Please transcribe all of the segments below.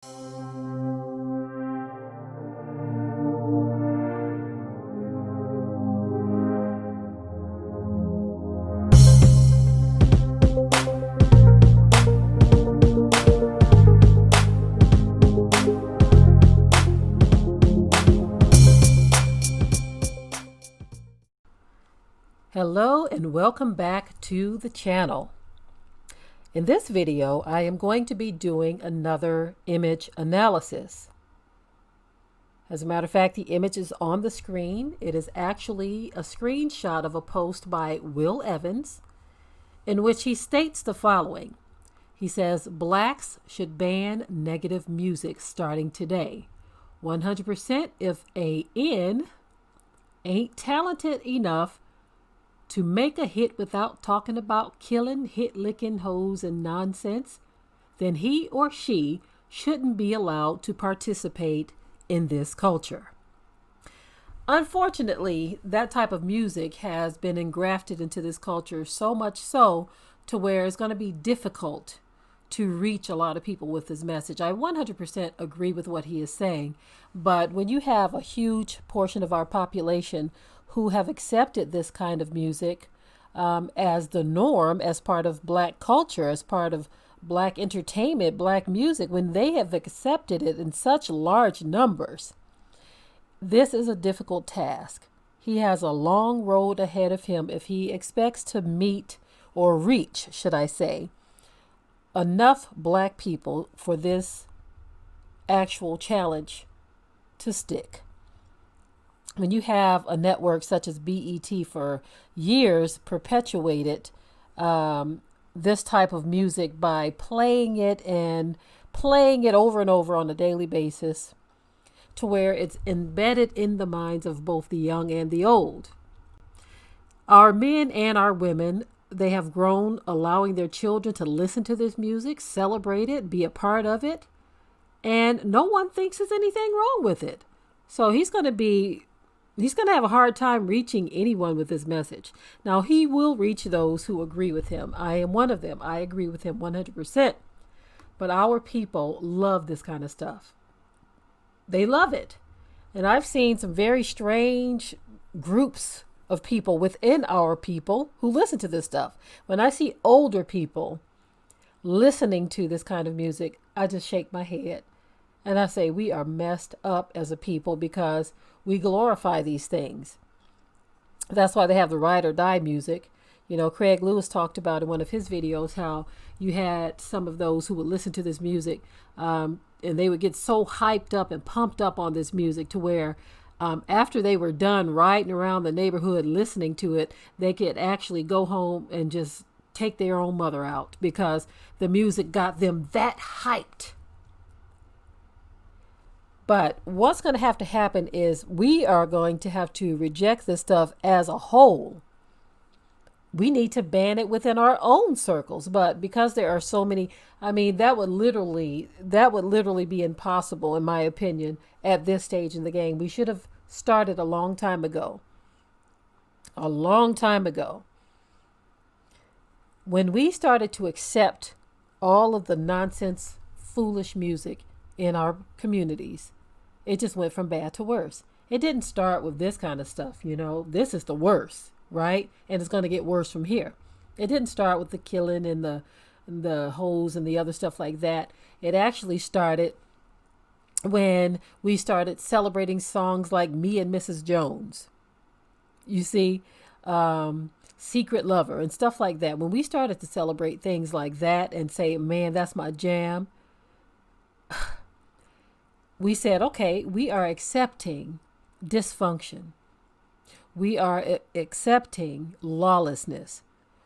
Hello and welcome back to the channel. In this video, I am going to be doing another image analysis. As a matter of fact, the image is on the screen. It is actually a screenshot of a post by Will Evans in which he states the following. He says, "Blacks should ban negative music starting today. 100% if a N ain't talented enough to make a hit without talking about killing, hit licking, hoes, and nonsense, then he or she shouldn't be allowed to participate in this culture." Unfortunately, that type of music has been engrafted into this culture so much so to where it's going to be difficult to reach a lot of people with this message. I 100% agree with what he is saying, but when you have a huge portion of our population who have accepted this kind of music as the norm, as part of Black culture, as part of Black entertainment, Black music, when they have accepted it in such large numbers, this is a difficult task. He has a long road ahead of him if he expects to meet or reach, should I say, enough Black people for this actual challenge to stick. When you have a network such as BET for years perpetuated this type of music by playing it over and over on a daily basis to where it's embedded in the minds of both the young and the old. Our men and our women, they have grown allowing their children to listen to this music, celebrate it, be a part of it, and no one thinks there's anything wrong with it. So he's going to have a hard time reaching anyone with this message. Now, he will reach those who agree with him. I am one of them. I agree with him 100%. But our people love this kind of stuff. They love it. And I've seen some very strange groups of people within our people who listen to this stuff. When I see older people listening to this kind of music, I just shake my head. And I say we are messed up as a people because we glorify these things. That's why they have the ride or die music. You know, Craig Lewis talked about in one of his videos how you had some of those who would listen to this music and they would get so hyped up and pumped up on this music to where after they were done riding around the neighborhood listening to it, they could actually go home and just take their own mother out because the music got them that hyped. But what's going to happen is we are going to have to reject this stuff as a whole. We need to ban it within our own circles. But because there are so many, I mean, that would literally be impossible, in my opinion, at this stage in the game. We should have started a long time ago. A long time ago. When we started to accept all of the nonsense, foolish music in our communities, it just went from bad to worse. It didn't start with this kind of stuff, you know. This is the worst, right? And it's going to get worse from here. It didn't start with the killing and the hoes and the other stuff like that. It actually started when we started celebrating songs like Me and Mrs. Jones. You see, Secret Lover and stuff like that. When we started to celebrate things like that and say, man, that's my jam, we said, okay, we are accepting dysfunction. We are accepting lawlessness.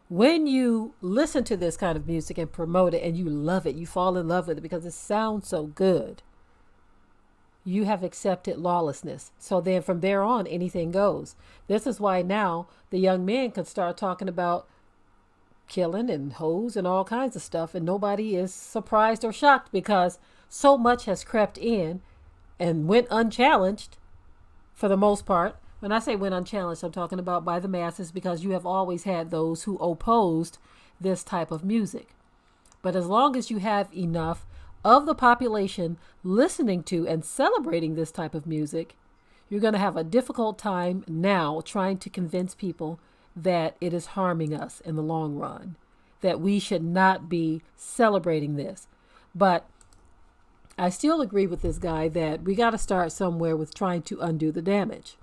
When you listen to this kind of music and promote it and you love it, you fall in love with it because it sounds so good, you have accepted lawlessness. So then from there on, anything goes. This is why now the young men can start talking about killing and hoes and all kinds of stuff, and nobody is surprised or shocked because so much has crept in and went unchallenged for the most part. When I say went unchallenged, I'm talking about by the masses, because you have always had those who opposed this type of music. But as long as you have enough of the population listening to and celebrating this type of music, you're going to have a difficult time now trying to convince people that it is harming us in the long run, that we should not be celebrating this. But I still agree with this guy that we got to start somewhere with trying to undo the damage.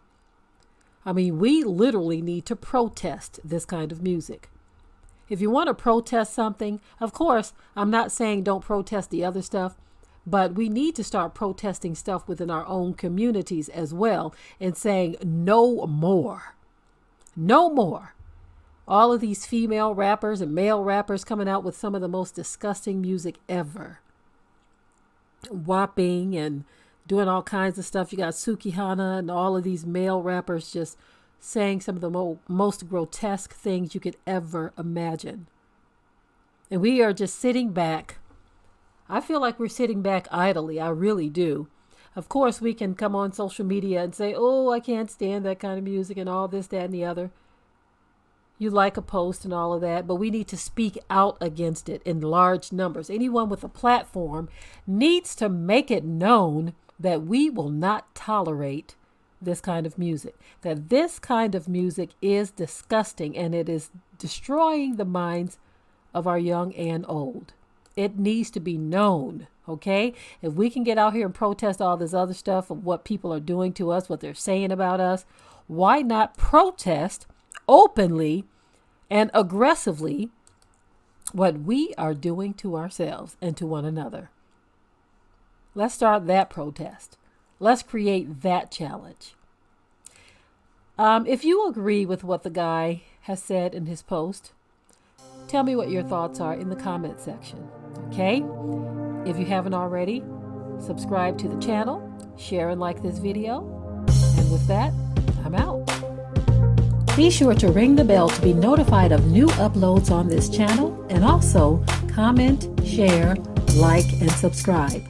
I mean, we literally need to protest this kind of music. If you want to protest something, of course, I'm not saying don't protest the other stuff, but we need to start protesting stuff within our own communities as well and saying no more. No more. All of these female rappers and male rappers coming out with some of the most disgusting music ever. Whopping and doing all kinds of stuff. You got Sukihana and all of these male rappers just saying some of the most grotesque things you could ever imagine. And we are just sitting back. I feel like we're sitting back idly. I really do. Of course, we can come on social media and say, oh, I can't stand that kind of music and all this, that, and the other. You like a post and all of that, but we need to speak out against it in large numbers. Anyone with a platform needs to make it known that we will not tolerate this kind of music, that this kind of music is disgusting and it is destroying the minds of our young and old. It needs to be known, okay? If we can get out here and protest all this other stuff of what people are doing to us, what they're saying about us, why not protest openly and aggressively what we are doing to ourselves and to one another? Let's start that protest. Let's create that challenge. If you agree with what the guy has said in his post, tell me what your thoughts are in the comment section. Okay? If you haven't already, subscribe to the channel, share and like this video. And with that, I'm out. Be sure to ring the bell to be notified of new uploads on this channel, and also comment, share, like, and subscribe.